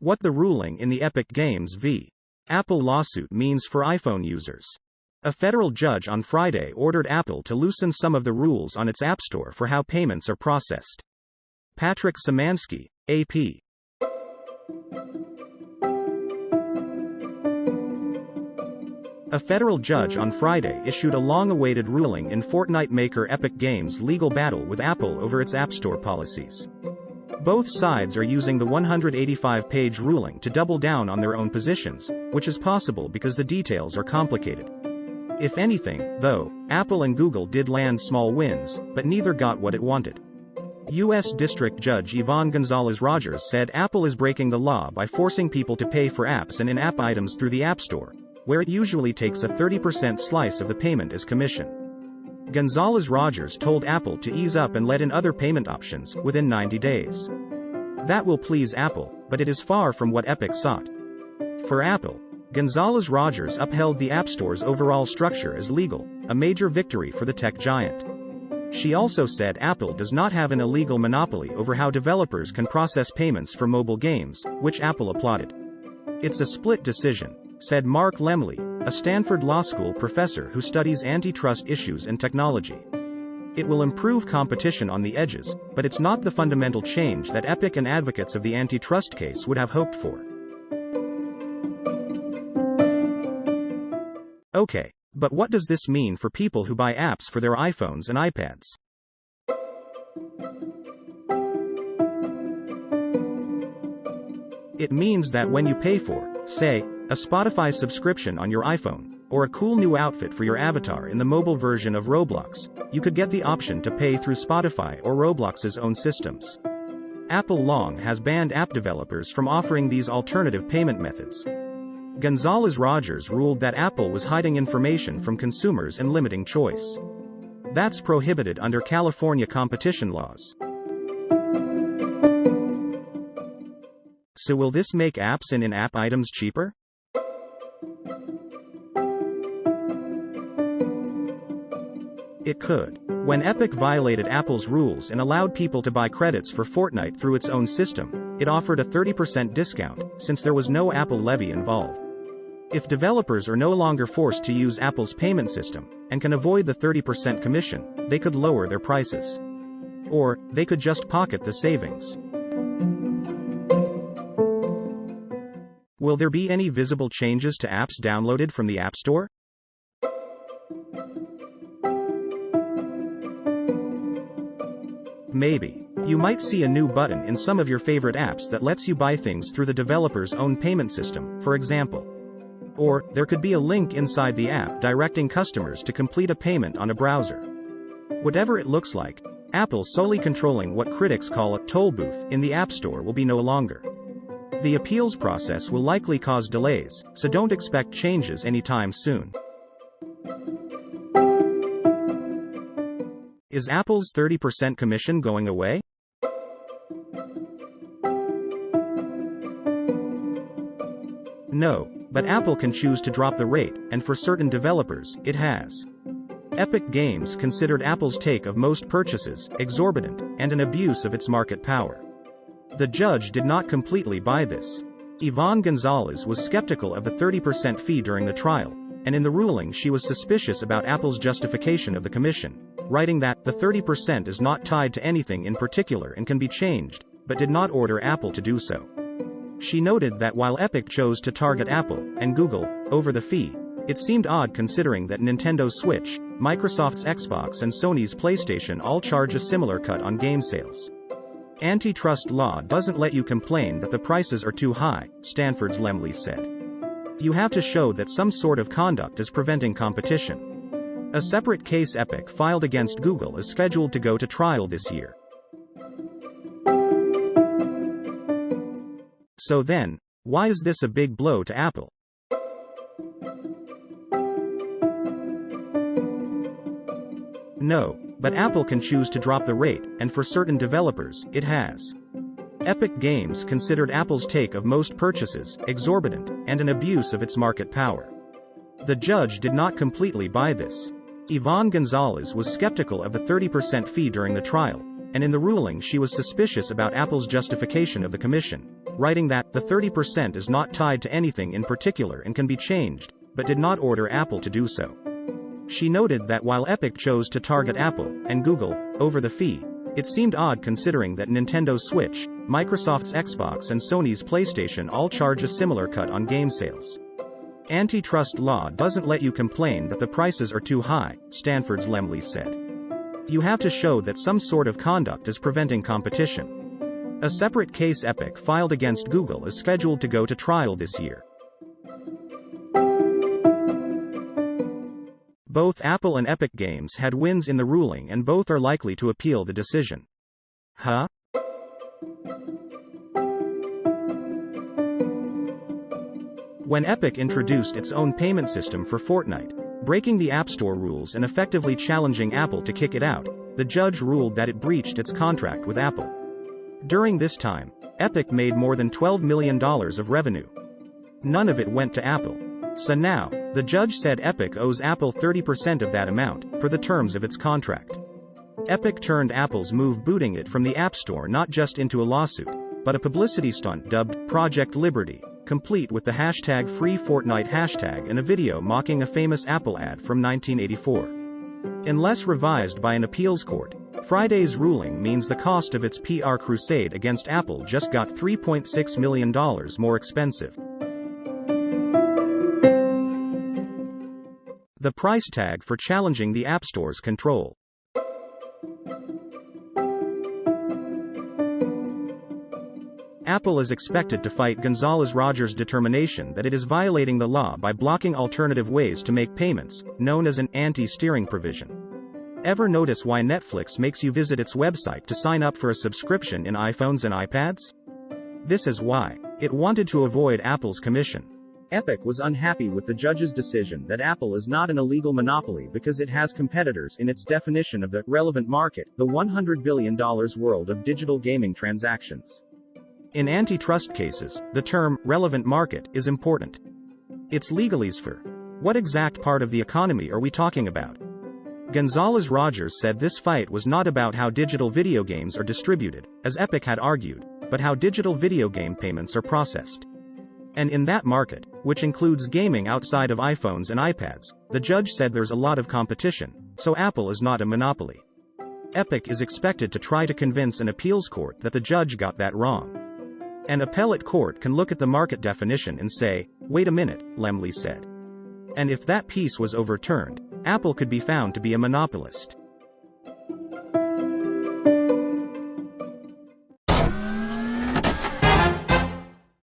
What the ruling in the Epic Games v. Apple lawsuit means for iPhone users. A federal judge on Friday ordered Apple to loosen some of the rules on its App Store for how payments are processed. Patrick Semansky, AP. A federal judge on Friday issued a long-awaited ruling in Fortnite maker Epic Games' legal battle with Apple over its App Store policies. Both sides are using the 185-page ruling to double down on their own positions, which is possible because the details are complicated. If anything, though, Apple and Google did land small wins, but neither got what it wanted. U.S. District Judge Yvonne Gonzalez Rogers said Apple is breaking the law by forcing people to pay for apps and in-app items through the App Store, where it usually takes a 30% slice of the payment as commission. Gonzalez Rogers told Apple to ease up and let in other payment options within 90 days. That will please Apple, but it is far from what Epic sought. For Apple, Gonzalez Rogers upheld the App Store's overall structure as legal, a major victory for the tech giant. She also said Apple does not have an illegal monopoly over how developers can process payments for mobile games, which Apple applauded. It's a split decision, said Mark Lemley, a Stanford Law School professor who studies antitrust issues and technology. It will improve competition on the edges, but it's not the fundamental change that Epic and advocates of the antitrust case would have hoped for. Okay, but what does this mean for people who buy apps for their iPhones and iPads? It means that when you pay for, say, a Spotify subscription on your iPhone, or a cool new outfit for your avatar in the mobile version of Roblox, you could get the option to pay through Spotify or Roblox's own systems. Apple long has banned app developers from offering these alternative payment methods. Gonzalez Rogers ruled that Apple was hiding information from consumers and limiting choice. That's prohibited under California competition laws. So will this make apps and in-app items cheaper? It could. When Epic violated Apple's rules and allowed people to buy credits for Fortnite through its own system, it offered a 30% discount, since there was no Apple levy involved. If developers are no longer forced to use Apple's payment system, and can avoid the 30% commission, they could lower their prices. Or, they could just pocket the savings. Will there be any visible changes to apps downloaded from the App Store? Maybe. You might see a new button in some of your favorite apps that lets you buy things through the developer's own payment system, for example. Or, there could be a link inside the app directing customers to complete a payment on a browser. Whatever it looks like, Apple solely controlling what critics call a toll booth in the App Store will be no longer. The appeals process will likely cause delays, so don't expect changes anytime soon. Is Apple's 30% commission going away? No, but Apple can choose to drop the rate, and for certain developers, it has. Epic Games considered Apple's take of most purchases exorbitant and an abuse of its market power. The judge did not completely buy this. Yvonne Gonzalez was skeptical of the 30% fee during the trial, and in the ruling she was suspicious about Apple's justification of the commission, writing that the 30% is not tied to anything in particular and can be changed, but did not order Apple to do so. She noted that while Epic chose to target Apple and Google over the fee, it seemed odd considering that Nintendo's Switch, Microsoft's Xbox and Sony's PlayStation all charge a similar cut on game sales. Antitrust law doesn't let you complain that the prices are too high, Stanford's Lemley said. You have to show that some sort of conduct is preventing competition. A separate case Epic filed against Google is scheduled to go to trial this year. So then, why is this a big blow to Apple? No, but Apple can choose to drop the rate, and for certain developers, it has. Epic Games considered Apple's take of most purchases exorbitant and an abuse of its market power. The judge did not completely buy this. Yvonne Gonzalez was skeptical of the 30% fee during the trial, and in the ruling she was suspicious about Apple's justification of the commission, writing that the 30% is not tied to anything in particular and can be changed, but did not order Apple to do so. She noted that while Epic chose to target Apple and Google over the fee, it seemed odd considering that Nintendo's Switch, Microsoft's Xbox and Sony's PlayStation all charge a similar cut on game sales. Antitrust law doesn't let you complain that the prices are too high, Stanford's Lemley said. You have to show that some sort of conduct is preventing competition. A separate case Epic filed against Google is scheduled to go to trial this year. Both Apple and Epic Games had wins in the ruling and both are likely to appeal the decision. Huh? When Epic introduced its own payment system for Fortnite, breaking the App Store rules and effectively challenging Apple to kick it out, the judge ruled that it breached its contract with Apple. During this time, Epic made more than $12 million of revenue. None of it went to Apple. So now, the judge said Epic owes Apple 30% of that amount, per the terms of its contract. Epic turned Apple's move booting it from the App Store not just into a lawsuit, but a publicity stunt dubbed Project Liberty, complete with the hashtag Free Fortnite hashtag and a video mocking a famous Apple ad from 1984. Unless revised by an appeals court, Friday's ruling means the cost of its PR crusade against Apple just got $3.6 million more expensive. The price tag for challenging the App Store's control. Apple is expected to fight Gonzalez Rogers' determination that it is violating the law by blocking alternative ways to make payments, known as an anti-steering provision. Ever notice why Netflix makes you visit its website to sign up for a subscription in iPhones and iPads? This is why. It wanted to avoid Apple's commission. Epic was unhappy with the judge's decision that Apple is not an illegal monopoly because it has competitors in its definition of the relevant market, the $100 billion world of digital gaming transactions. In antitrust cases, the term relevant market is important. It's legalese for what exact part of the economy are we talking about? Gonzalez Rogers said this fight was not about how digital video games are distributed, as Epic had argued, but how digital video game payments are processed. And in that market, which includes gaming outside of iPhones and iPads, the judge said there's a lot of competition, so Apple is not a monopoly. Epic is expected to try to convince an appeals court that the judge got that wrong. An appellate court can look at the market definition and say, wait a minute, Lemley said. And if that piece was overturned, Apple could be found to be a monopolist.